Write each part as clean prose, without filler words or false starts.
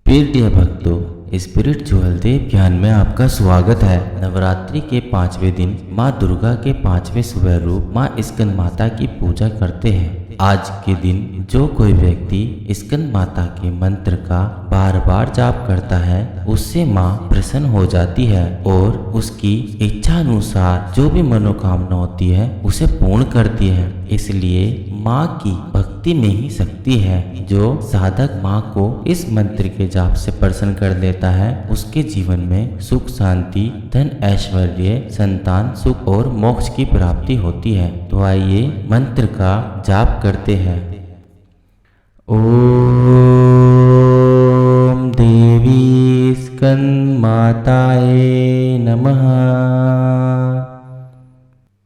प्रिय भक्तों, spirit jewel देव ज्ञान में आपका स्वागत है। नवरात्रि के 5वें दिन माँ दुर्गा के 5वें स्वयं रूप माँ स्कंद माता की पूजा करते हैं। आज के दिन जो कोई व्यक्ति स्कंद माता के मंत्र का बार बार जाप करता है, उससे माँ प्रसन्न हो जाती है और उसकी इच्छा अनुसार जो भी मनोकामना होती है उसे पूर्ण करती है। इसलिए माँ की भक्ति में ही शक्ति है। जो साधक माँ को इस मंत्र के जाप से प्रसन्न कर लेता है, उसके जीवन में सुख शांति, धन ऐश्वर्य, संतान सुख और मोक्ष की प्राप्ति होती है। तो आइए मंत्र का जाप करते हैं। ओम देवी स्कंद माताये नमः।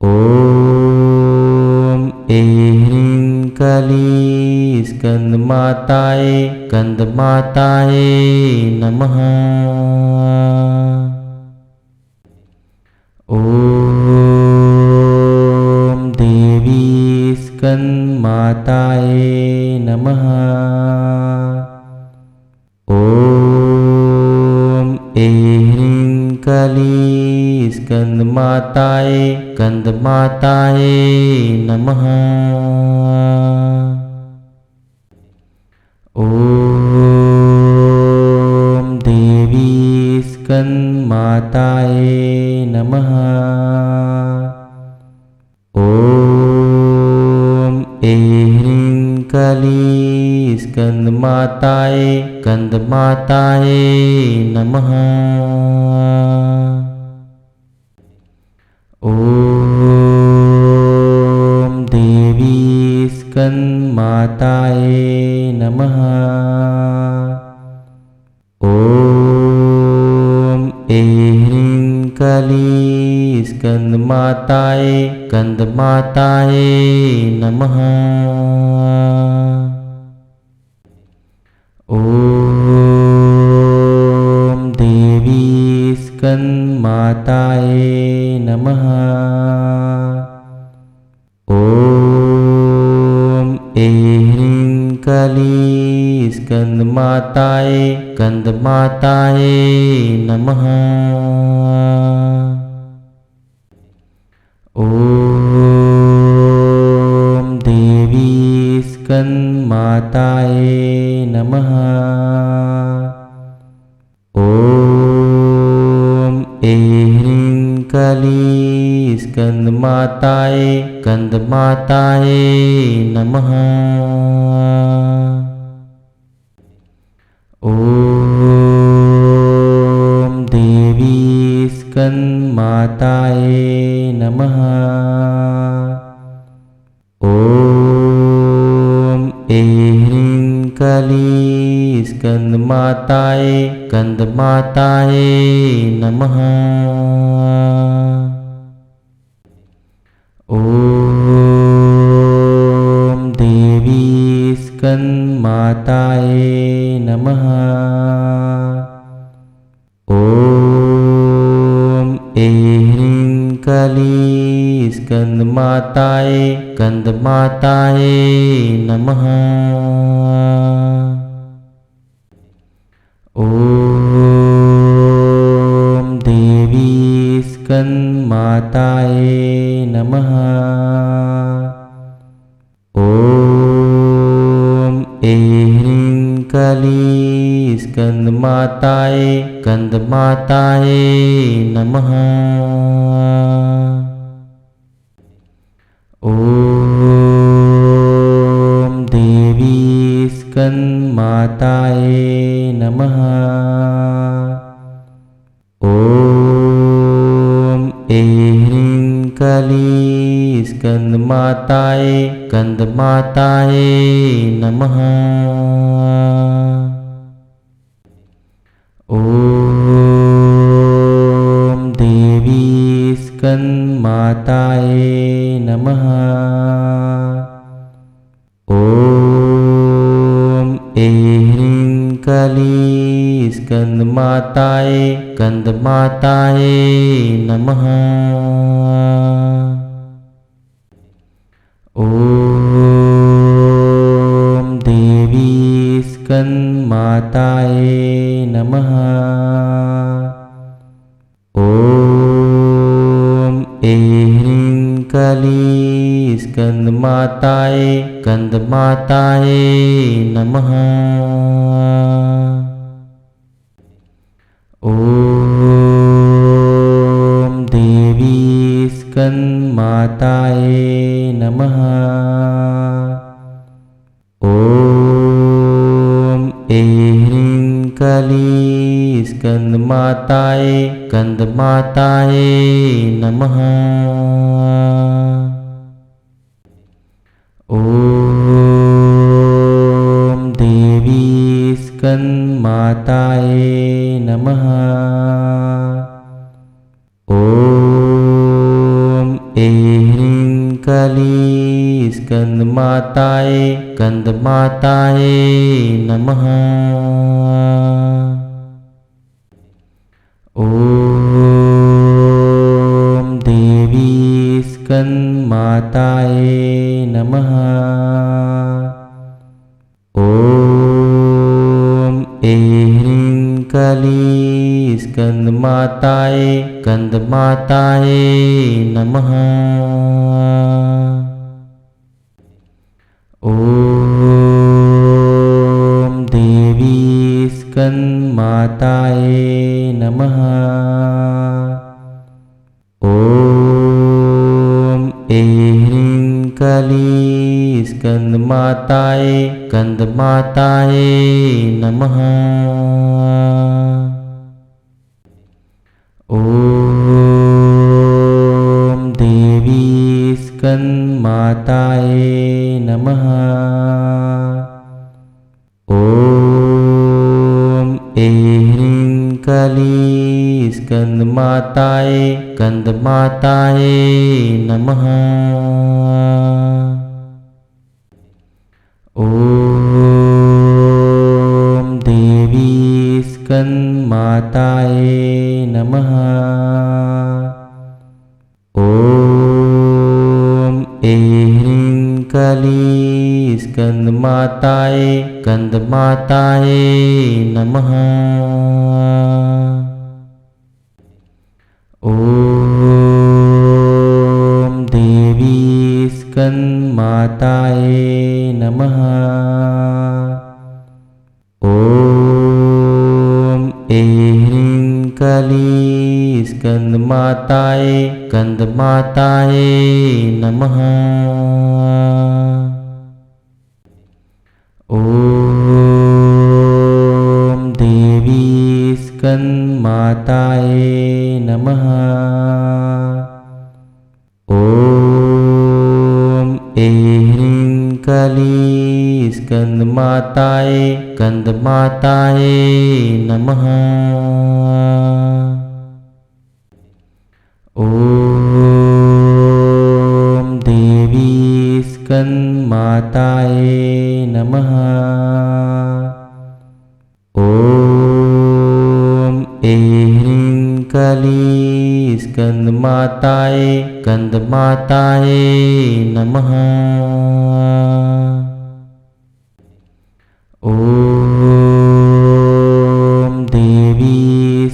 ओम ऐं कली स्कंद माताये नमः। ओम देवी स्कंद माताये नमः। ओम ऐं कली स्कंद माताये नमः। ओम देवी स्कंद माताये नमः। ओम ऐं कली स्कंद माताये नमः। ओम देवी स्कंद माताये नमः। ओम ऐं कली स्कंद माताये नमः। ओम देवी स्कंद माताये नमः। ओम ऐं कली स्कंद माताये नमः। ओम देवी स्कंद माताये नमः। ओम ऐं कली स्कंद माताये नमः। ओम देवी स्कंद माताये नमः। ओम ऐं कली स्कंद माताये नमः। ओम देवी स्कंद माताये नमः। ओम ऐं कली स्कंद माताये नमः। ओम देवी स्कंद माताये नमः। ओम ऐं कली स्कंद माताये नमः। ओम देवी स्कंद माताये नमः। ओम ऐं कली स्कंद माताये नमः। ओम देवी स्कंद माताये नमः। ओम ऐं कली स्कंद माताये नमः। ओम देवी स्कंदमाताये नमः। ॐ ऐं क्लीं स्कंदमाताये स्कंदमाताये नमः। ॐ देवी स्कंदमाताये नमः। ॐ ऐं क्लीं स्कंदमाताये स्कंदमाताये नमः। ॐ देवी स्कंदमाताये नमः। ॐ ऐं क्लीं स्कंदमाताये स्कंदमाताये नमः। ॐ देवी स्कंदमाताये नमः। ॐ ऐं क्लीं स्कंदमाताये स्कंदमाताये नमः। ॐ देवी स्कंदमाताये नमः। ॐ ऐं क्लीं स्कंदमाताये स्कंदमाताये नमः। ॐ देवी स्कंदमाताये नमः। ॐ ऐं क्लीं स्कंदमाताये स्कंदमाताये नमः। ॐ देवी स्कंदमाताये नमः। ॐ ऐं क्लीं स्कंदमाताये स्कंदमाताये नमः। ॐ देवी स्कंदमाताये नमः। ॐ ऐं क्लीं स्कंदमाताये स्कंदमाताये नमः। ॐ देवी स्कंदमाताये नमः। ॐ ऐं क्लीं स्कंदमाताये स्कंदमाताये नमः। ॐ देवी स्कंदमाताये नमः। ॐ ऐं क्लीं स्कंदमाताये स्कंदमाताये नमः। ॐ देवी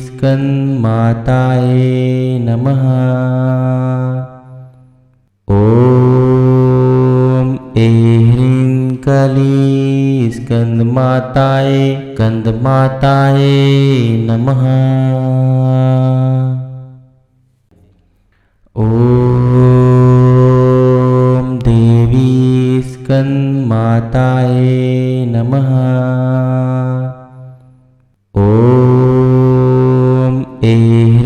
स्कंदमाताये नमः। ॐ ऐं क्लीं स्कंदमाताये स्कंदमाताये नमः। ॐ देवी स्कंदमाताये नमः। ॐ ऐं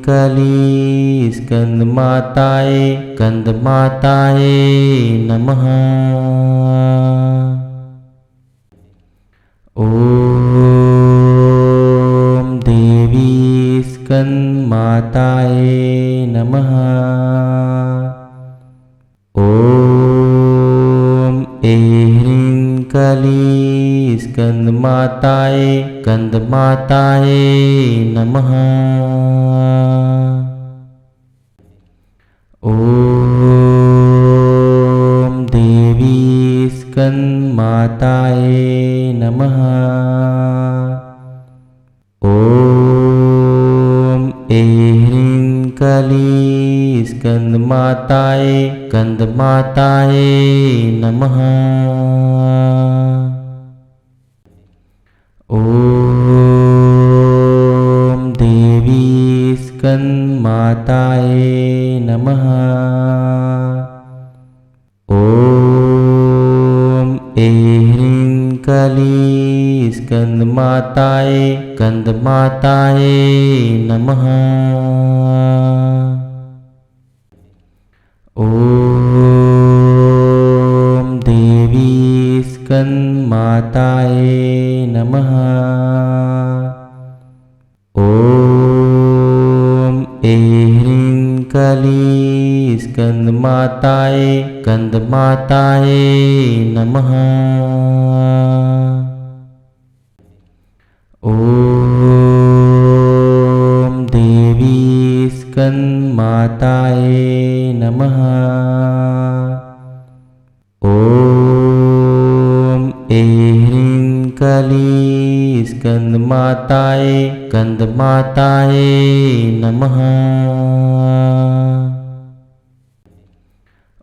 क्लीं स्कंदमाताये स्कंदमाताये नमः। ॐ देवी स्कंदमाताये नमः। ॐ ऐं क्लीं स्कंदमाताये स्कंदमाताये नमः। ॐ देवी स्कंदमाताये नमः। ॐ ऐं क्लीं स्कंदमाताये स्कंदमाताये नमः। ॐ देवी स्कंदमाताये नमः। ॐ ऐं क्लीं स्कंदमाताये स्कंदमाताये नमः। ॐ देवी स्कंदमाताये नमः। ॐ ऐं क्लीं स्कंदमाताये स्कंदमाताये नमः। ॐ देवी स्कंदमाताये नमः। ॐ ऐं क्लीं स्कंदमाताये स्कंदमाताये नमः।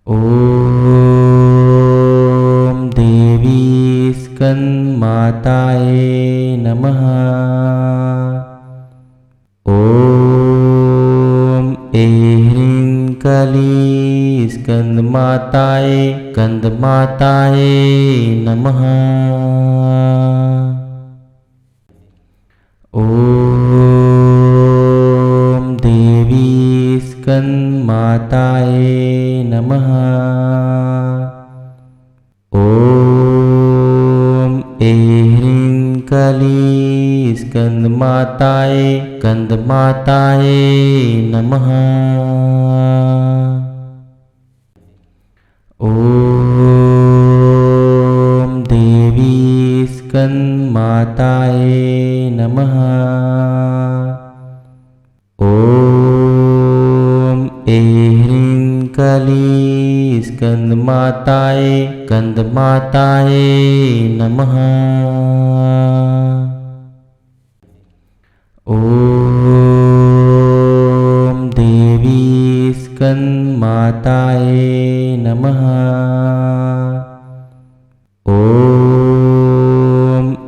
ॐ देवी स्कंदमाताये नमः। ॐ ऐं क्लीं स्कंदमाताये स्कंदमाताये नमः। ॐ देवी स्कंदमाताये नमः। ॐ ऐं क्लीं स्कंदमाताये स्कंदमाताये नमः। ॐ देवी स्कंदमाताये नमः। ॐ ऐं क्लीं स्कंदमाताये स्कंदमाताये नमः। ॐ देवी स्कंदमाताये नमः। ॐ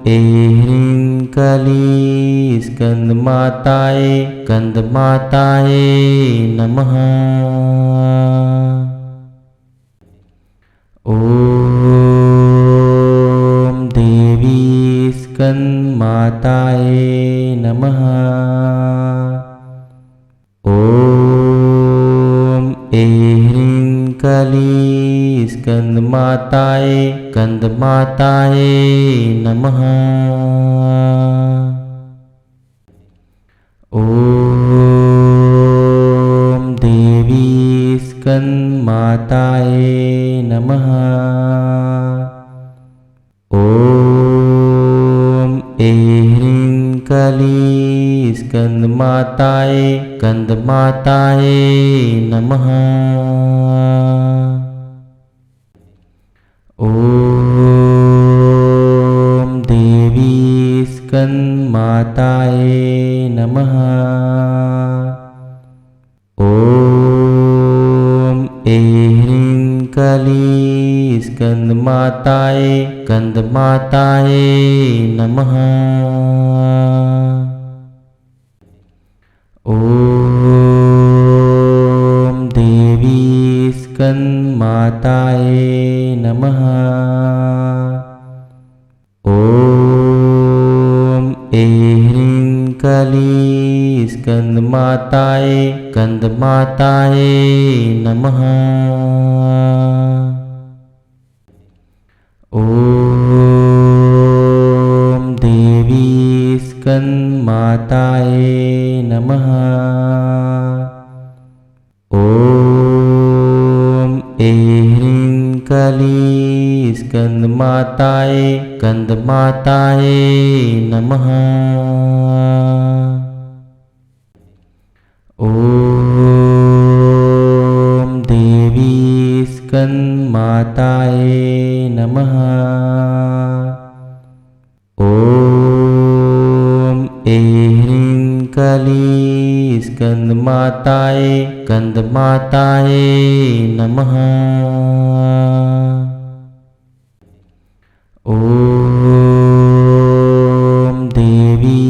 ऐं क्लीं स्कंदमाताये स्कंदमाताये नमः। ॐ देवी स्कंदमाताये नमः। ॐ ऐं क्लीं स्कंदमाताये स्कंदमाताये नमः। ॐ देवी स्कंदमाताये नमः। ॐ ऐं क्लीं स्कंदमाताये स्कंदमाताये नमः। ॐ देवी स्कंदमाताये नमः। ॐ ऐं क्लीं स्कंदमाताये स्कंदमाताये नमः। ॐ देवी स्कंदमाताये नमः। ॐ ऐं क्लीं स्कंदमाताये स्कंदमाताये नमः। ॐ देवी स्कंदमाताये नमः। ॐ ऐं क्लीं स्कंदमाताये स्कंदमाताये नमः। ॐ देवी स्कंदमाताय नमः। ॐ ऐं क्लीं स्कंदमाताय स्कंदमाताय नमः। ॐ देवी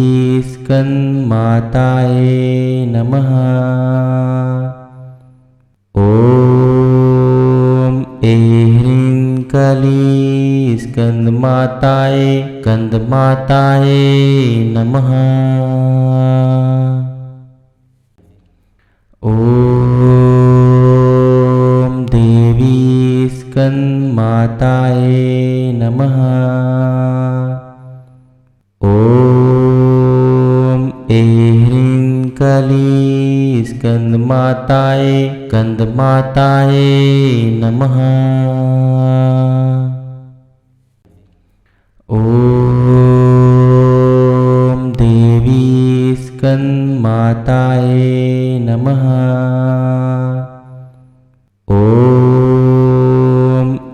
स्कंदमाताय नमः। ॐ ऐं क्लीं स्कंदमाताय स्कंदमाताय नमः। ॐ देवी स्कंदमाताय नमः। ॐ ऐं क्लीं स्कंदमाताय स्कंदमाताय नमः। ॐ देवी स्कंदमाताय नमः। ॐ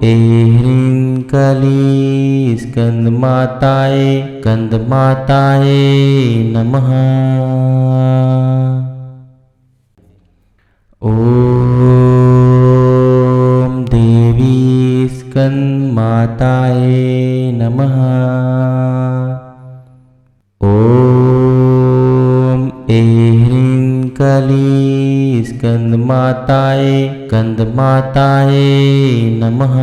ऐं क्लीं स्कंदमाताय स्कंदमाताय नमः। ॐ देवी स्कंदमाताय नमः। ॐ ऐं क्लीं स्कंदमाताय स्कंदमाताय नमः।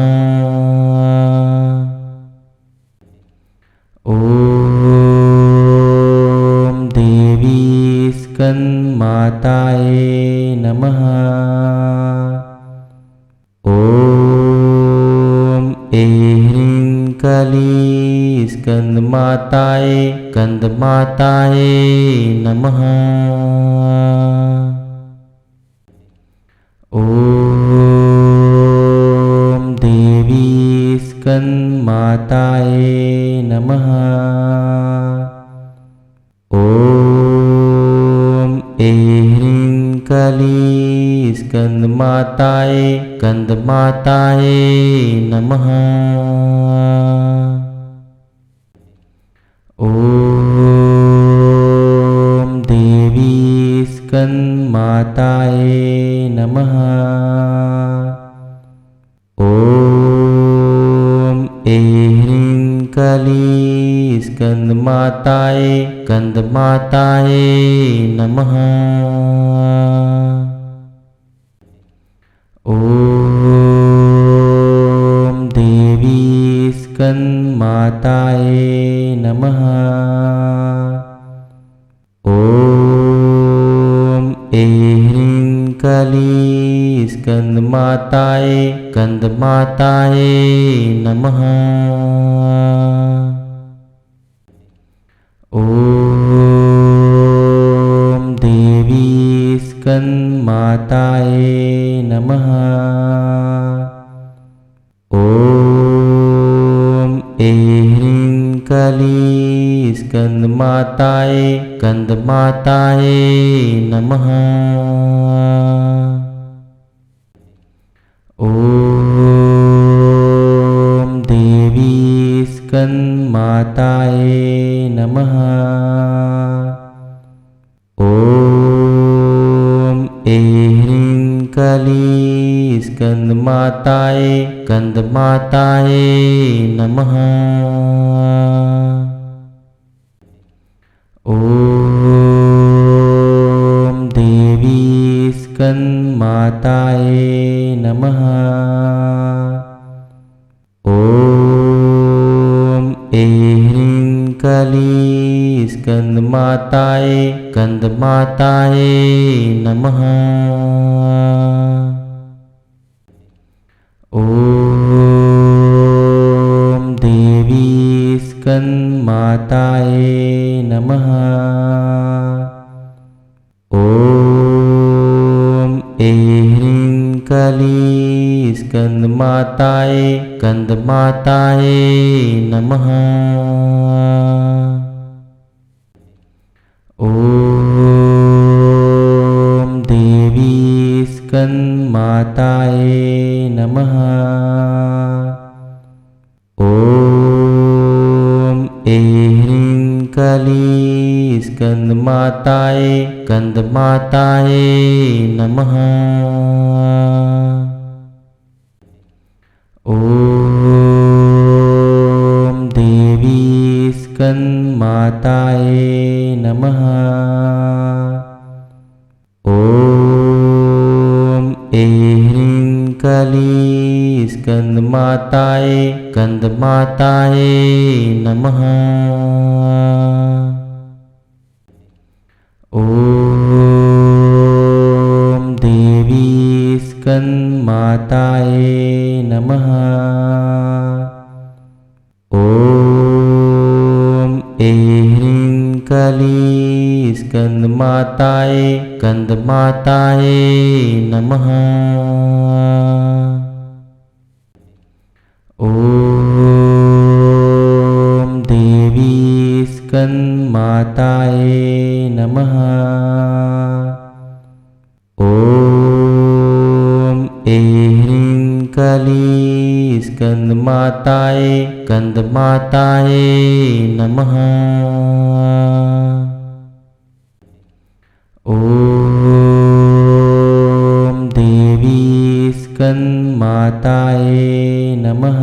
ॐ देवी स्कंदमाताय नमः। ॐ ऐं क्लीं स्कंदमाताय स्कंदमाताय नमः। ॐ देवी स्कंदमाताय नमः। ॐ ऐं क्लीं स्कंदमाताय स्कंदमाताय नमः। ॐ देवी स्कंदमाताय नमः। ॐ ऐं क्लीं स्कंदमाताय स्कंदमाताय नमः। ॐ देवी स्कंदमाताय नमः। ॐ ऐं क्लीं स्कंदमाताय स्कंदमाताय नमः। ॐ देवी स्कंदमाताय नमः। ॐ ऐं क्लीं स्कंदमाताय स्कंदमाताय नमः। ॐ देवी स्कंदमाताय नमः। ॐ ऐं क्लीं स्कंदमाताय स्कंदमाताय नमः। ॐ देवी स्कंदमाताय नमः। ॐ ऐं क्लीं स्कंदमाताय स्कंदमाताय नमः। ॐ देवी स्कंदमाताय नमः। ॐ ऐं क्लीं स्कंदमाताय स्कंदमाताय नमः। ॐ देवी स्कंदमाताय नमः। कली स्कंद माताए नमः। ओम देवी स्कंद माताए नमः। ओम ऐं कली स्कंद माताए नमः। ओम देवी स्कंद माताए नमः। ओम ऐं कली स्कंद माताए नमः। ओम देवी स्कंद माताए नमः। ओम ऐं कली स्कंद माताए नमः। ओम देवी स्कंद माताए नमः। ओम ऐं कली स्कंद माताए नमः। ओम देवी स्कंद माताए नमः।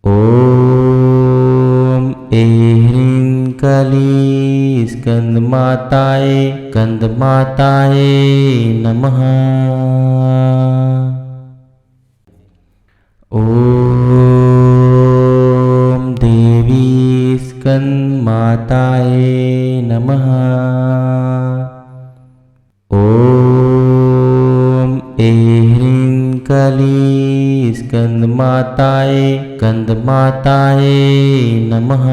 ओम ऐं कली स्कंद माताए नमः। ओम देवी स्कंद माताए नमः। ओम ऐं कली स्कंद माताए नमः। ओम देवी स्कंद माताए नमः। ओम ऐं कली स्कंद माताए नमः। ओम देवी स्कंद माताए नमः। ओम ऐं कली स्कंद माताए नमः।